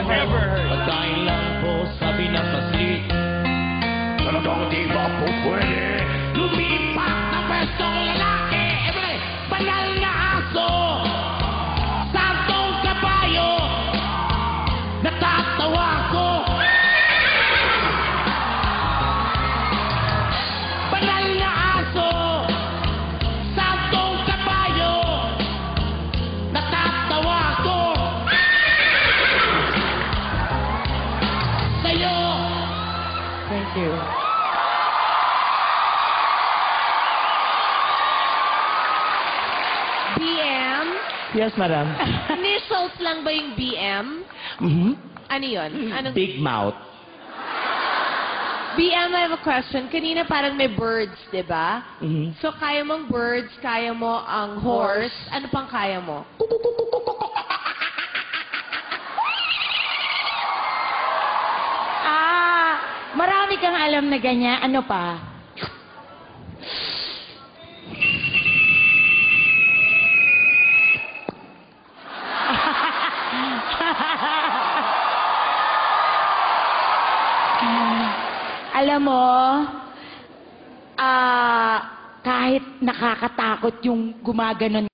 never heard. Pagkain lang po, sabi ng paslit. Talagang di ba po pwede? Lumipat na pwestong lalaki. Everybody, banal na aso. Santong kabayo. Natatawa ko. Banal na aso. Santong kabayo. Natatawa ko. Sa'yo. Thank you. BM? Yes, madam. Initials lang ba yung BM? Ano yun? Anong... Big mouth. BM, I have a question. Kanina parang may birds, di ba? Mhm. So, kaya mong birds, kaya mo ang horse. Ano pang kaya mo? Marami kang alam na ganyan. Ano pa? Alam mo, kahit nakakatakot yung gumaganon